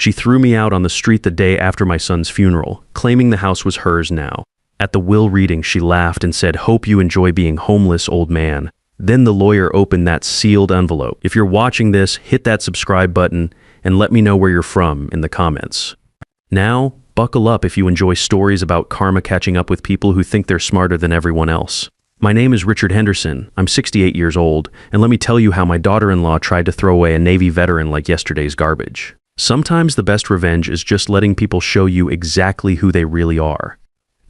She threw me out on the street the day after my son's funeral, claiming the house was hers now. At the will reading, she laughed and said, "Hope you enjoy being homeless, old man." Then the lawyer opened that sealed envelope. If you're watching this, hit that subscribe button and let me know where you're from in the comments. Now, buckle up if you enjoy stories about karma catching up with people who think they're smarter than everyone else. My name is Richard Henderson. I'm 68 years old, and let me tell you how my daughter-in-law tried to throw away a Navy veteran like yesterday's garbage. Sometimes the best revenge is just letting people show you exactly who they really are.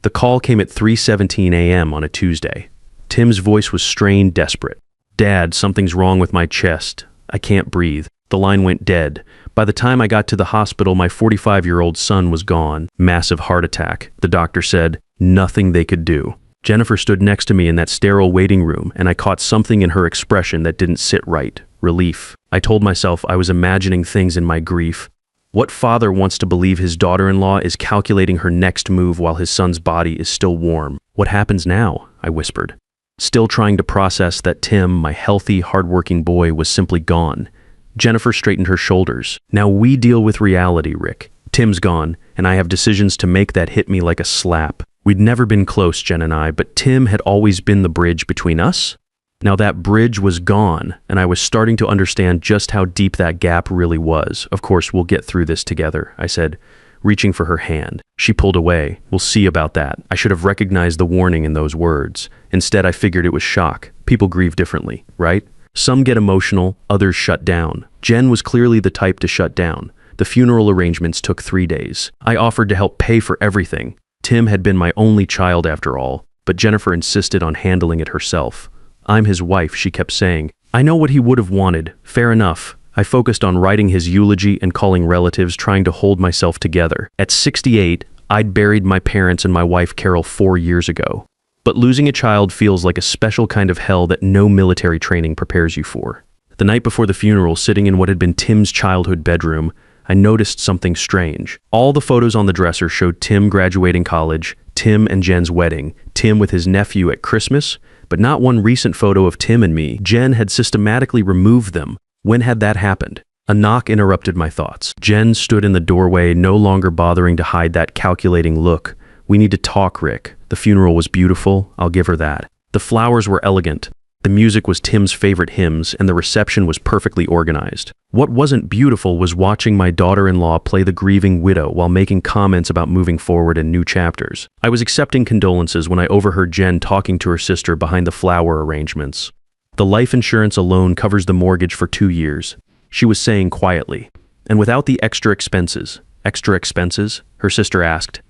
The call came at 3:17 a.m. on a Tuesday. Tim's voice was strained, desperate. "Dad, something's wrong with my chest. I can't breathe." The line went dead. By the time I got to the hospital, my 45-year-old son was gone. Massive heart attack. The doctor said, nothing they could do. Jennifer stood next to me in that sterile waiting room, and I caught something in her expression that didn't sit right. Relief. I told myself I was imagining things in my grief. What father wants to believe his daughter-in-law is calculating her next move while his son's body is still warm? "What happens now?" I whispered. Still trying to process that Tim, my healthy, hardworking boy, was simply gone. Jennifer straightened her shoulders. "Now we deal with reality, Rick. Tim's gone, and I have decisions to make that hit me like a slap. We'd never been close, Jen and I, but Tim had always been the bridge between us. Now that bridge was gone, and I was starting to understand just how deep that gap really was. Of course, we'll get through this together," I said, reaching for her hand. She pulled away. "We'll see about that." I should have recognized the warning in those words. Instead, I figured it was shock. People grieve differently, right? Some get emotional, others shut down. Jen was clearly the type to shut down. The funeral arrangements took 3 days. I offered to help pay for everything. Tim had been my only child after all, but Jennifer insisted on handling it herself. "I'm his wife," she kept saying. "I know what he would have wanted. Fair enough." I focused on writing his eulogy and calling relatives, trying to hold myself together. At 68, I'd buried my parents and my wife Carol 4 years ago. But losing a child feels like a special kind of hell that no military training prepares you for. The night before the funeral, sitting in what had been Tim's childhood bedroom, I noticed something strange. All the photos on the dresser showed Tim graduating college, Tim and Jen's wedding, Tim with his nephew at Christmas, but not one recent photo of Tim and me. Jen had systematically removed them. When had that happened? A knock interrupted my thoughts. Jen stood in the doorway, no longer bothering to hide that calculating look. "We need to talk, Rick." The funeral was beautiful, I'll give her that. The flowers were elegant. The music was Tim's favorite hymns, and the reception was perfectly organized. What wasn't beautiful was watching my daughter-in-law play the grieving widow while making comments about moving forward in new chapters. I was accepting condolences when I overheard Jen talking to her sister behind the flower arrangements. "The life insurance alone covers the mortgage for 2 years," she was saying quietly. "And without the extra expenses." "Extra expenses?" her sister asked.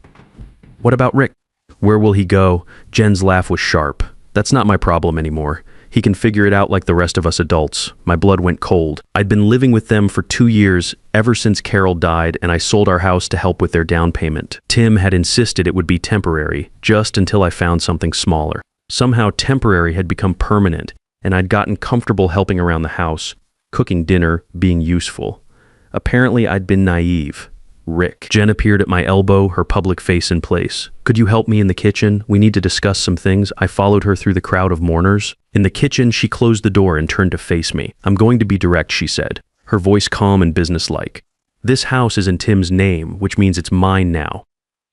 "What about Rick? Where will he go?" Jen's laugh was sharp. "That's not my problem anymore. He can figure it out like the rest of us adults." My blood went cold. I'd been living with them for 2 years, ever since Carol died, and I sold our house to help with their down payment. Tim had insisted it would be temporary, just until I found something smaller. Somehow temporary had become permanent, and I'd gotten comfortable helping around the house, cooking dinner, being useful. Apparently I'd been naive. "Rick." Jen appeared at my elbow, her public face in place. "Could you help me in the kitchen? We need to discuss some things." I followed her through the crowd of mourners. In the kitchen, she closed the door and turned to face me. "I'm going to be direct," she said, her voice calm and businesslike. "This house is in Tim's name, which means it's mine now.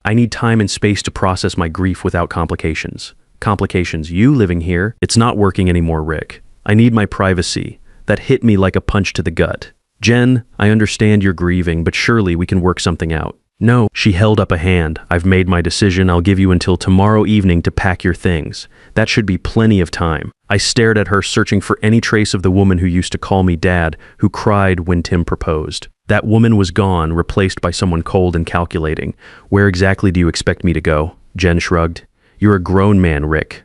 I need time and space to process my grief without complications." "Complications? You living here?" "It's not working anymore, Rick. I need my privacy." That hit me like a punch to the gut. "Jen, I understand you're grieving, but surely we can work something out." "No." She held up a hand. "I've made my decision. I'll give you until tomorrow evening to pack your things. That should be plenty of time." I stared at her, searching for any trace of the woman who used to call me Dad, who cried when Tim proposed. That woman was gone, replaced by someone cold and calculating. "Where exactly do you expect me to go?" Jen shrugged. "You're a grown man, Rick.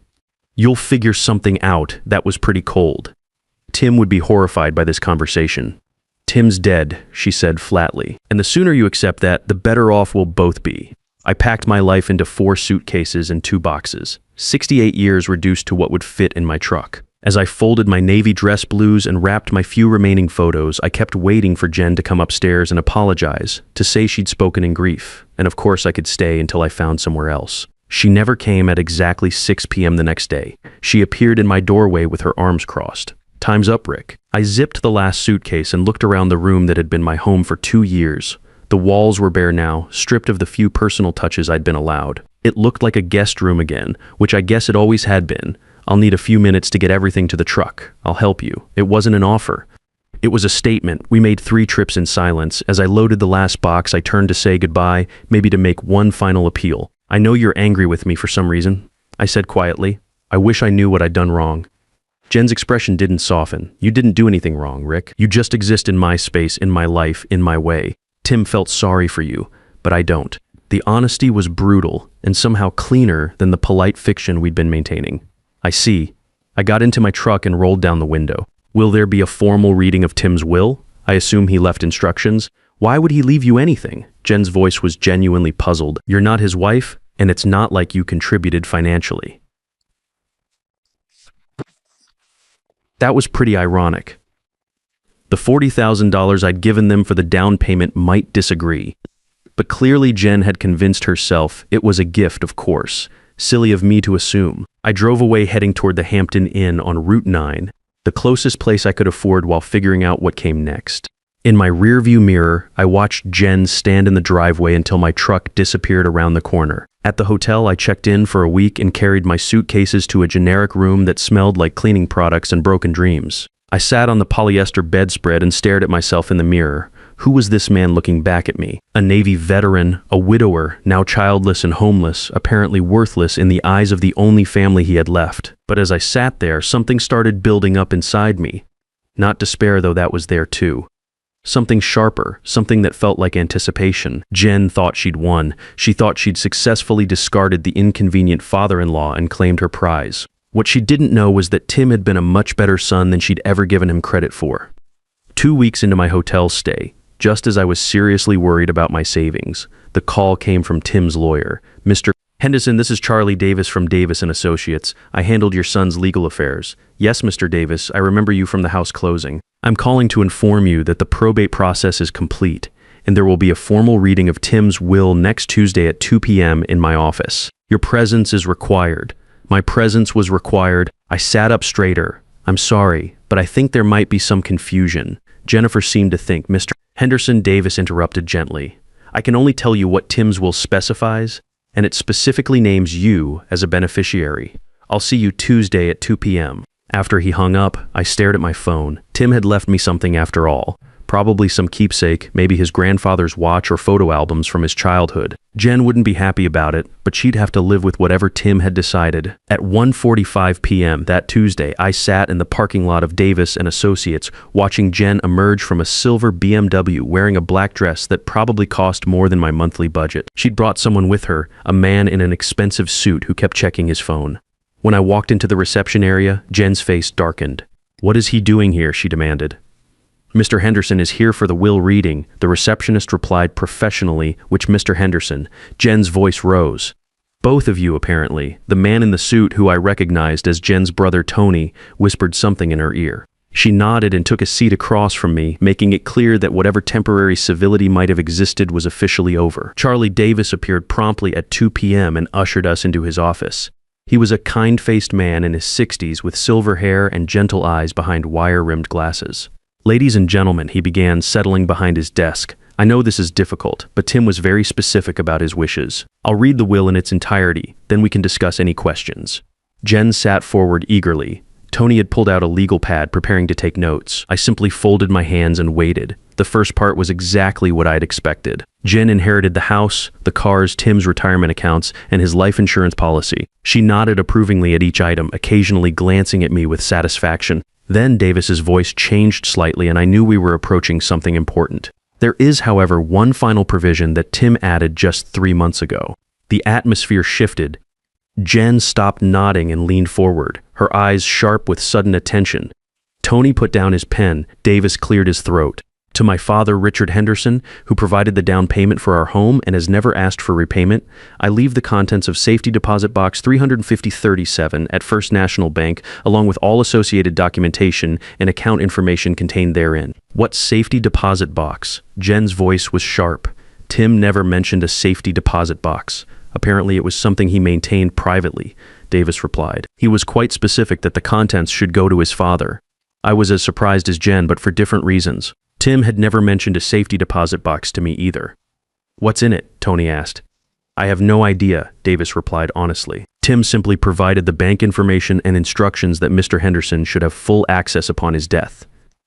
You'll figure something out." That was pretty cold. Tim would be horrified by this conversation. "Tim's dead," she said flatly. "And the sooner you accept that, the better off we'll both be." I packed my life into 4 suitcases and 2 boxes. 68 years reduced to what would fit in my truck. As I folded my navy dress blues and wrapped my few remaining photos, I kept waiting for Jen to come upstairs and apologize, to say she'd spoken in grief, and of course I could stay until I found somewhere else. She never came at exactly 6 p.m. the next day. She appeared in my doorway with her arms crossed. "Time's up, Rick." I zipped the last suitcase and looked around the room that had been my home for 2 years. The walls were bare now, stripped of the few personal touches I'd been allowed. It looked like a guest room again, which I guess it always had been. I'll need a few minutes to get everything to the truck. I'll help you. It wasn't an offer. It was a statement. We made 3 trips in silence. As I loaded the last box, I turned to say goodbye, maybe to make one final appeal. I know you're angry with me for some reason, I said quietly. I wish I knew what I'd done wrong. Jen's expression didn't soften. You didn't do anything wrong, Rick. You just exist in my space, in my life, in my way. Tim felt sorry for you, but I don't. The honesty was brutal and somehow cleaner than the polite fiction we'd been maintaining. I see. I got into my truck and rolled down the window. Will there be a formal reading of Tim's will? I assume he left instructions. Why would he leave you anything? Jen's voice was genuinely puzzled. You're not his wife, and it's not like you contributed financially. That was pretty ironic. The $40,000 I'd given them for the down payment might disagree. But clearly Jen had convinced herself it was a gift, of course. Silly of me to assume. I drove away heading toward the Hampton Inn on Route 9, the closest place I could afford while figuring out what came next. In my rearview mirror, I watched Jen stand in the driveway until my truck disappeared around the corner. At the hotel, I checked in for a week and carried my suitcases to a generic room that smelled like cleaning products and broken dreams. I sat on the polyester bedspread and stared at myself in the mirror. Who was this man looking back at me? A Navy veteran, a widower, now childless and homeless, apparently worthless in the eyes of the only family he had left. But as I sat there, something started building up inside me. Not despair, though that was there too. Something sharper, something that felt like anticipation. Jen thought she'd won. She thought she'd successfully discarded the inconvenient father-in-law and claimed her prize. What she didn't know was that Tim had been a much better son than she'd ever given him credit for. 2 weeks into my hotel stay, just as I was seriously worried about my savings, the call came from Tim's lawyer. Mr. Henderson, this is Charlie Davis from Davis & Associates. I handled your son's legal affairs. Yes, Mr. Davis, I remember you from the house closing. I'm calling to inform you that the probate process is complete, and there will be a formal reading of Tim's will next Tuesday at 2 p.m. in my office. Your presence is required. My presence was required. I sat up straighter. I'm sorry, but I think there might be some confusion. Jennifer seemed to think. Mr. Henderson, Davis interrupted gently. I can only tell you what Tim's will specifies, and it specifically names you as a beneficiary. I'll see you Tuesday at 2 p.m. After he hung up, I stared at my phone. Tim had left me something after all. Probably some keepsake, maybe his grandfather's watch or photo albums from his childhood. Jen wouldn't be happy about it, but she'd have to live with whatever Tim had decided. At 1:45 p.m. that Tuesday, I sat in the parking lot of Davis & Associates, watching Jen emerge from a silver BMW wearing a black dress that probably cost more than my monthly budget. She'd brought someone with her, a man in an expensive suit who kept checking his phone. When I walked into the reception area, Jen's face darkened. What is he doing here? She demanded. Mr. Henderson is here for the will reading, the receptionist replied professionally, which Mr. Henderson. Jen's voice rose. Both of you, apparently. The man in the suit, who I recognized as Jen's brother Tony, whispered something in her ear. She nodded and took a seat across from me, making it clear that whatever temporary civility might have existed was officially over. Charlie Davis appeared promptly at 2 p.m. and ushered us into his office. He was a kind-faced man in his 60s with silver hair and gentle eyes behind wire-rimmed glasses. Ladies and gentlemen, he began, settling behind his desk. I know this is difficult, but Tim was very specific about his wishes. I'll read the will in its entirety, then we can discuss any questions. Jen sat forward eagerly. Tony had pulled out a legal pad, preparing to take notes. I simply folded my hands and waited. The first part was exactly what I'd expected. Jen inherited the house, the cars, Tim's retirement accounts, and his life insurance policy. She nodded approvingly at each item, occasionally glancing at me with satisfaction. Then Davis's voice changed slightly, and I knew we were approaching something important. There is, however, one final provision that Tim added just 3 months ago. The atmosphere shifted. Jen stopped nodding and leaned forward, her eyes sharp with sudden attention. Tony put down his pen. Davis cleared his throat. To my father, Richard Henderson, who provided the down payment for our home and has never asked for repayment, I leave the contents of Safety Deposit Box 35037 at First National Bank, along with all associated documentation and account information contained therein. What safety deposit box? Jen's voice was sharp. Tim never mentioned a safety deposit box. Apparently it was something he maintained privately, Davis replied. He was quite specific that the contents should go to his father. I was as surprised as Jen, but for different reasons. Tim had never mentioned a safety deposit box to me either. "What's in it?" Tony asked. "I have no idea," Davis replied honestly. Tim simply provided the bank information and instructions that Mr. Henderson should have full access upon his death.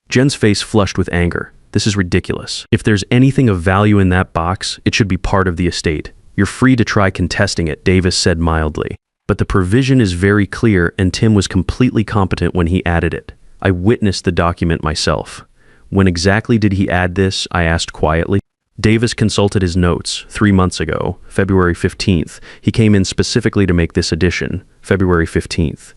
Jen's face flushed with anger. "This is ridiculous. If there's anything of value in that box, it should be part of the estate. You're free to try contesting it," Davis said mildly. "But the provision is very clear, and Tim was completely competent when he added it. I witnessed the document myself." "When exactly did he add this?" I asked quietly. Davis consulted his notes 3 months ago, February 15th. He came in specifically to make this addition, February 15th.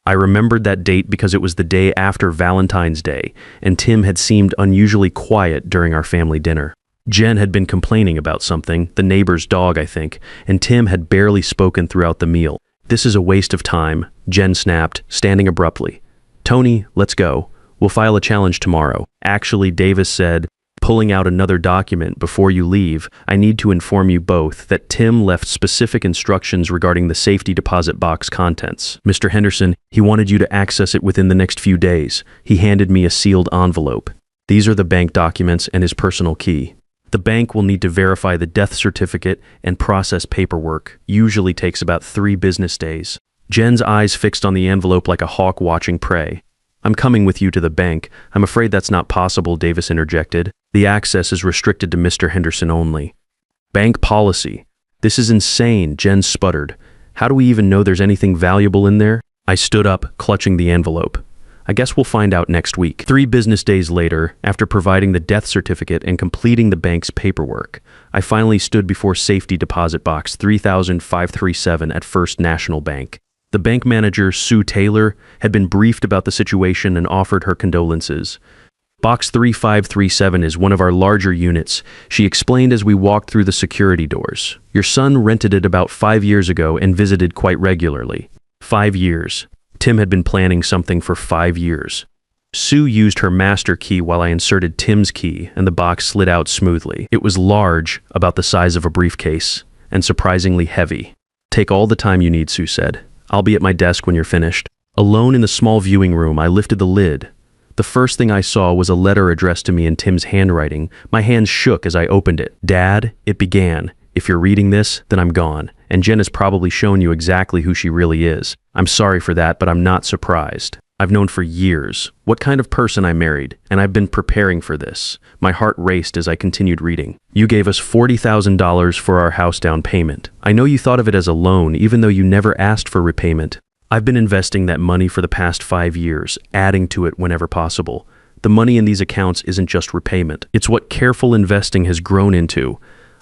I remembered that date because it was the day after Valentine's Day, and Tim had seemed unusually quiet during our family dinner. Jen had been complaining about something, the neighbor's dog, I think, and Tim had barely spoken throughout the meal. "This is a waste of time," Jen snapped, standing abruptly. "Tony, let's go. We'll file a challenge tomorrow." "Actually," Davis said, pulling out another document, "before you leave, I need to inform you both that Tim left specific instructions regarding the safety deposit box contents. Mr. Henderson, he wanted you to access it within the next few days. He handed me a sealed envelope. These are the bank documents and his personal key. The bank will need to verify the death certificate and process paperwork. Usually takes about 3 business days." Jen's eyes fixed on the envelope like a hawk watching prey. "I'm coming with you to the bank. I'm afraid that's not possible," Davis interjected. "The access is restricted to Mr. Henderson only." "Bank policy. This is insane," Jen sputtered. "How do we even know there's anything valuable in there?" I stood up, clutching the envelope. "I guess we'll find out next week." 3 business days later, after providing the death certificate and completing the bank's paperwork, I finally stood before safety deposit box 30537 at First National Bank. The bank manager, Sue Taylor, had been briefed about the situation and offered her condolences. "Box 3537 is one of our larger units," she explained as we walked through the security doors. "Your son rented it about 5 years ago and visited quite regularly." 5 years. Tim had been planning something for 5 years. Sue used her master key while I inserted Tim's key, and the box slid out smoothly. It was large, about the size of a briefcase, and surprisingly heavy. "Take all the time you need," Sue said. "I'll be at my desk when you're finished." Alone in the small viewing room, I lifted the lid. The first thing I saw was a letter addressed to me in Tim's handwriting. My hands shook as I opened it. "Dad," it began, "if you're reading this, then I'm gone. And Jen has probably shown you exactly who she really is. I'm sorry for that, but I'm not surprised. I've known for years what kind of person I married, and I've been preparing for this." My heart raced as I continued reading. "You gave us $40,000 for our house down payment. I know you thought of it as a loan, even though you never asked for repayment. I've been investing that money for the past 5 years, adding to it whenever possible. The money in these accounts isn't just repayment. It's what careful investing has grown into."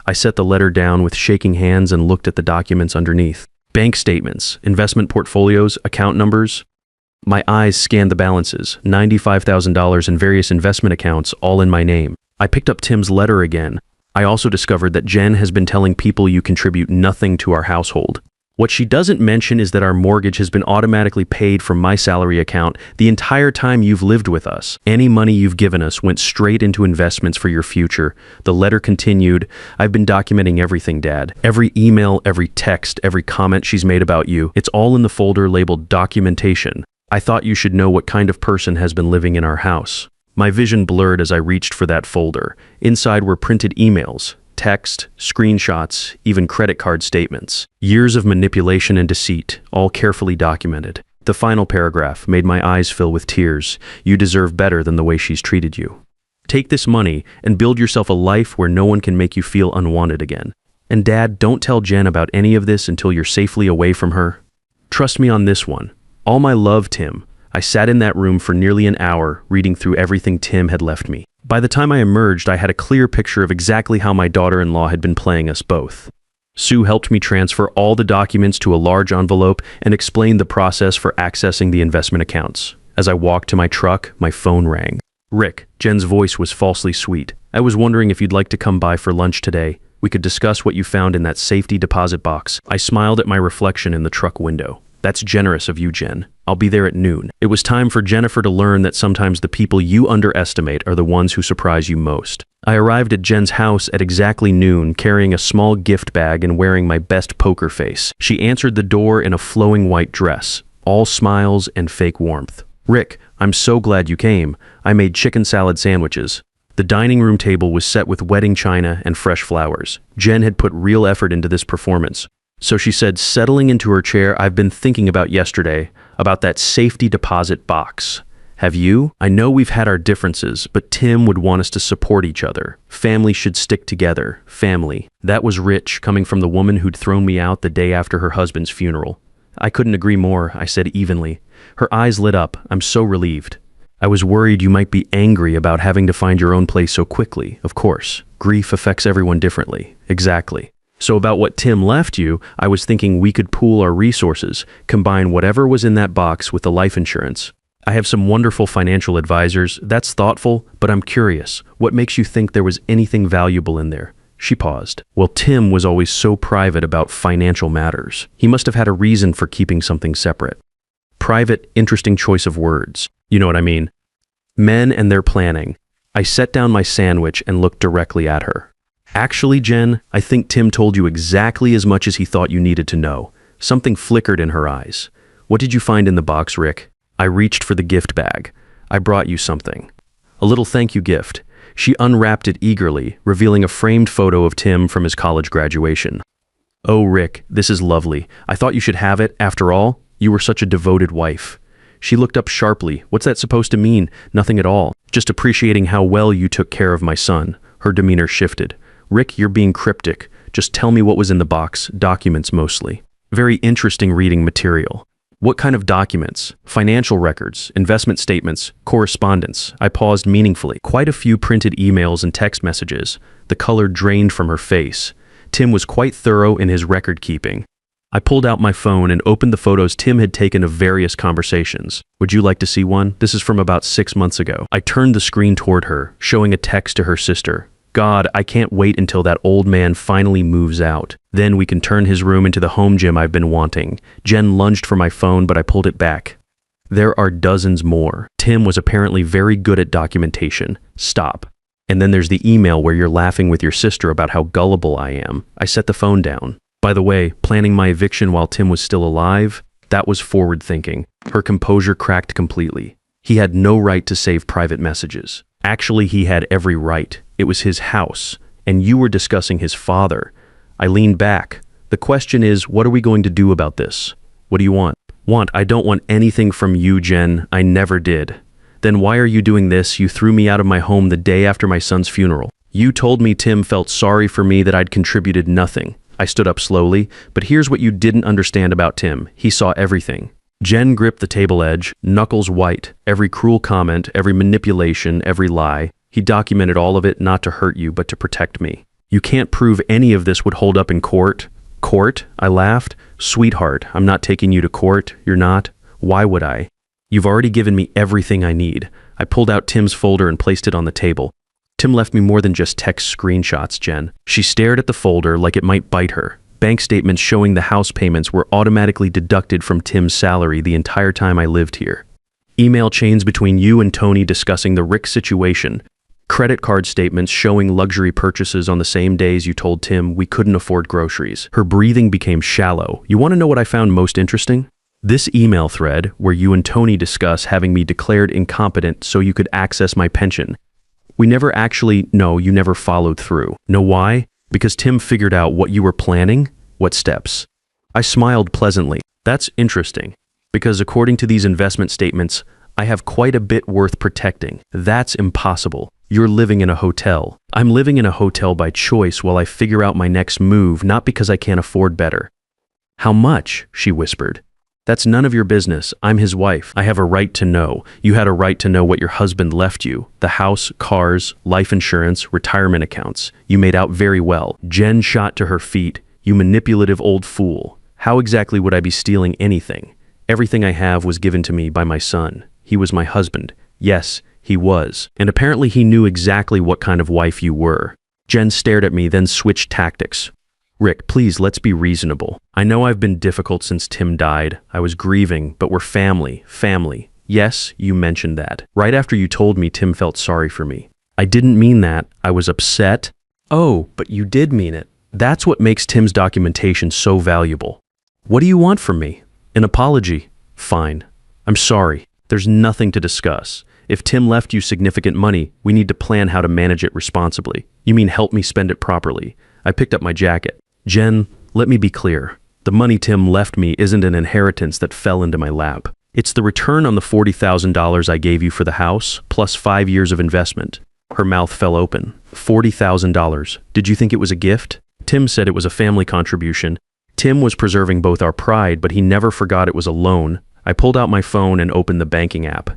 I set the letter down with shaking hands and looked at the documents underneath. Bank statements, investment portfolios, account numbers. My eyes scanned the balances, $95,000 in various investment accounts, all in my name. I picked up Tim's letter again. I also discovered that Jen has been telling people you contribute nothing to our household. What she doesn't mention is that our mortgage has been automatically paid from my salary account the entire time you've lived with us. Any money you've given us went straight into investments for your future. The letter continued, "I've been documenting everything, Dad. Every email, every text, every comment she's made about you. It's all in the folder labeled documentation. I thought you should know what kind of person has been living in our house." My vision blurred as I reached for that folder. Inside were printed emails, text, screenshots, even credit card statements. Years of manipulation and deceit, all carefully documented. The final paragraph made my eyes fill with tears. "You deserve better than the way she's treated you. Take this money and build yourself a life where no one can make you feel unwanted again. And Dad, don't tell Jen about any of this until you're safely away from her. Trust me on this one. All my love, Tim." I sat in that room for nearly an hour, reading through everything Tim had left me. By the time I emerged, I had a clear picture of exactly how my daughter-in-law had been playing us both. Sue helped me transfer all the documents to a large envelope and explained the process for accessing the investment accounts. As I walked to my truck, my phone rang. "Rick," Jen's voice was falsely sweet. "I was wondering if you'd like to come by for lunch today. We could discuss what you found in that safety deposit box." I smiled at my reflection in the truck window. "That's generous of you, Jen. I'll be there at noon." It was time for Jennifer to learn that sometimes the people you underestimate are the ones who surprise you most. I arrived at Jen's house at exactly noon, carrying a small gift bag and wearing my best poker face. She answered the door in a flowing white dress, all smiles and fake warmth. "Rick, I'm so glad you came. I made chicken salad sandwiches." The dining room table was set with wedding china and fresh flowers. Jen had put real effort into this performance. So she said, settling into her chair, I've been thinking about yesterday, about that safety deposit box. Have you? I know we've had our differences, but Tim would want us to support each other. Family should stick together. Family. That was rich, coming from the woman who'd thrown me out the day after her husband's funeral. I couldn't agree more, I said evenly. Her eyes lit up. I'm so relieved. I was worried you might be angry about having to find your own place so quickly. Of course. Grief affects everyone differently. Exactly. So about what Tim left you, I was thinking we could pool our resources, combine whatever was in that box with the life insurance. I have some wonderful financial advisors. That's thoughtful, but I'm curious. What makes you think there was anything valuable in there? She paused. Well, Tim was always so private about financial matters. He must have had a reason for keeping something separate. Private, interesting choice of words. You know what I mean? Men and their planning. I set down my sandwich and looked directly at her. Actually, Jen, I think Tim told you exactly as much as he thought you needed to know. Something flickered in her eyes. What did you find in the box, Rick? I reached for the gift bag. I brought you something. A little thank you gift. She unwrapped it eagerly, revealing a framed photo of Tim from his college graduation. Oh, Rick, this is lovely. I thought you should have it. After all, you were such a devoted wife. She looked up sharply. What's that supposed to mean? Nothing at all. Just appreciating how well you took care of my son. Her demeanor shifted. Rick, you're being cryptic. Just tell me what was in the box. Documents mostly. Very interesting reading material. What kind of documents? Financial records, investment statements, correspondence. I paused meaningfully. Quite a few printed emails and text messages. The color drained from her face. Tim was quite thorough in his record keeping. I pulled out my phone and opened the photos Tim had taken of various conversations. Would you like to see one? This is from about 6 months ago. I turned the screen toward her, showing a text to her sister. God, I can't wait until that old man finally moves out. Then we can turn his room into the home gym I've been wanting. Jen lunged for my phone, but I pulled it back. There are dozens more. Tim was apparently very good at documentation. Stop. And then there's the email where you're laughing with your sister about how gullible I am. I set the phone down. By the way, planning my eviction while Tim was still alive? That was forward thinking. Her composure cracked completely. He had no right to save private messages. Actually, he had every right. It was his house, and you were discussing his father. I leaned back. The question is, what are we going to do about this? What do you want? I don't want anything from you, Jen. I never did. Then why are you doing this? You threw me out of my home the day after my son's funeral. You told me Tim felt sorry for me, that I'd contributed nothing. I stood up slowly, but here's what you didn't understand about Tim. He saw everything. Jen gripped the table edge, knuckles white. Every cruel comment, every manipulation, every lie. He documented all of it, not to hurt you, but to protect me. You can't prove any of this would hold up in court. Court? I laughed. Sweetheart, I'm not taking you to court. You're not. Why would I? You've already given me everything I need. I pulled out Tim's folder and placed it on the table. Tim left me more than just text screenshots, Jen. She stared at the folder like it might bite her. Bank statements showing the house payments were automatically deducted from Tim's salary the entire time I lived here. Email chains between you and Tony discussing the Rick situation. Credit card statements showing luxury purchases on the same days you told Tim we couldn't afford groceries. Her breathing became shallow. You want to know what I found most interesting? This email thread where you and Tony discuss having me declared incompetent so you could access my pension. You never followed through. Know why? Because Tim figured out what you were planning, what steps. I smiled pleasantly. That's interesting, because according to these investment statements, I have quite a bit worth protecting. That's impossible. You're living in a hotel. I'm living in a hotel by choice while I figure out my next move, not because I can't afford better. How much? She whispered. That's none of your business. I'm his wife. I have a right to know. You had a right to know what your husband left you. The house, cars, life insurance, retirement accounts. You made out very well. Jen shot to her feet. You manipulative old fool. How exactly would I be stealing anything? Everything I have was given to me by my son. He was my husband. Yes, he was. And apparently he knew exactly what kind of wife you were. Jen stared at me, then switched tactics. Rick, please, let's be reasonable. I know I've been difficult since Tim died. I was grieving, but we're family. Family. Yes, you mentioned that. Right after you told me Tim felt sorry for me. I didn't mean that. I was upset. Oh, but you did mean it. That's what makes Tim's documentation so valuable. What do you want from me? An apology? Fine. I'm sorry. There's nothing to discuss. If Tim left you significant money, we need to plan how to manage it responsibly. You mean help me spend it properly. I picked up my jacket. Jen, let me be clear. The money Tim left me isn't an inheritance that fell into my lap. It's the return on the $40,000 I gave you for the house, plus 5 years of investment. Her mouth fell open. $40,000. Did you think it was a gift? Tim said it was a family contribution. Tim was preserving both our pride, but he never forgot it was a loan. I pulled out my phone and opened the banking app.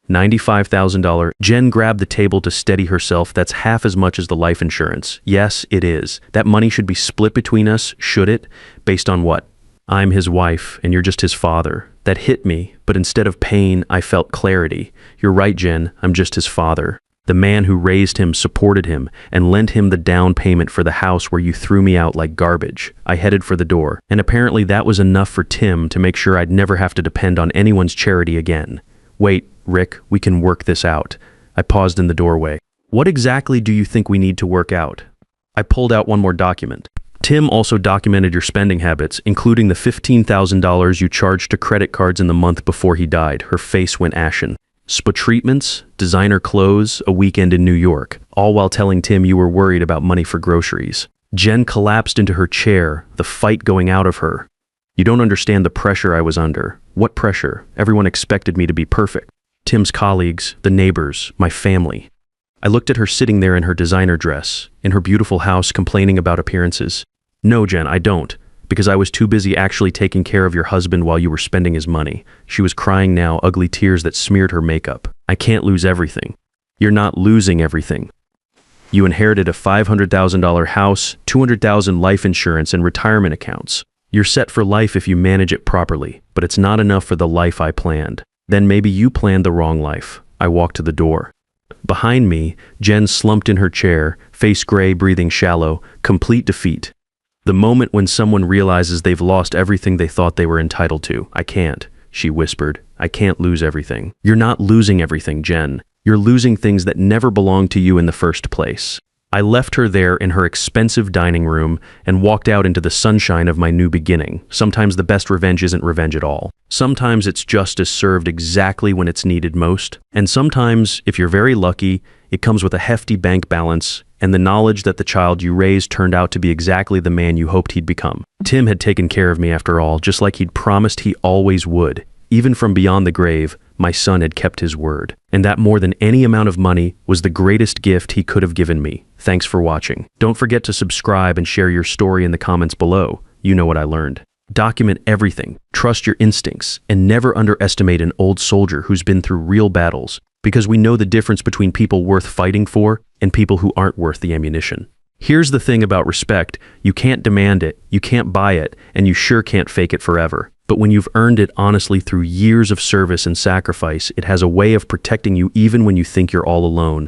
$95,000. Jen grabbed the table to steady herself. That's half as much as the life insurance. Yes, it is. That money should be split between us, should it? Based on what? I'm his wife, and you're just his father. That hit me, but instead of pain, I felt clarity. You're right, Jen. I'm just his father. The man who raised him, supported him, and lent him the down payment for the house where you threw me out like garbage. I headed for the door, and apparently that was enough for Tim to make sure I'd never have to depend on anyone's charity again. Wait, Rick, we can work this out. I paused in the doorway. What exactly do you think we need to work out? I pulled out one more document. Tim also documented your spending habits, including the $15,000 you charged to credit cards in the month before he died. Her face went ashen. Spa treatments, designer clothes, a weekend in New York, all while telling Tim you were worried about money for groceries. Jen collapsed into her chair, the fight going out of her. You don't understand the pressure I was under. What pressure? Everyone expected me to be perfect. Tim's colleagues, the neighbors, my family. I looked at her sitting there in her designer dress, in her beautiful house complaining about appearances. No, Jen, I don't, because I was too busy actually taking care of your husband while you were spending his money. She was crying now, ugly tears that smeared her makeup. I can't lose everything. You're not losing everything. You inherited a $500,000 house, $200,000 life insurance and retirement accounts. You're set for life if you manage it properly, but it's not enough for the life I planned. Then maybe you planned the wrong life. I walked to the door. Behind me, Jen slumped in her chair, face gray, breathing shallow, complete defeat. The moment when someone realizes they've lost everything they thought they were entitled to. I can't, she whispered. I can't lose everything. You're not losing everything, Jen. You're losing things that never belonged to you in the first place. I left her there in her expensive dining room and walked out into the sunshine of my new beginning. Sometimes the best revenge isn't revenge at all. Sometimes it's justice served exactly when it's needed most. And sometimes, if you're very lucky, it comes with a hefty bank balance and the knowledge that the child you raised turned out to be exactly the man you hoped he'd become. Tim had taken care of me after all, just like he'd promised he always would. Even from beyond the grave, my son had kept his word. And that more than any amount of money was the greatest gift he could have given me. Thanks for watching. Don't forget to subscribe and share your story in the comments below. You know what I learned. Document everything, trust your instincts, and never underestimate an old soldier who's been through real battles, because we know the difference between people worth fighting for and people who aren't worth the ammunition. Here's the thing about respect. You can't demand it, you can't buy it, and you sure can't fake it forever. But when you've earned it honestly through years of service and sacrifice, it has a way of protecting you even when you think you're all alone.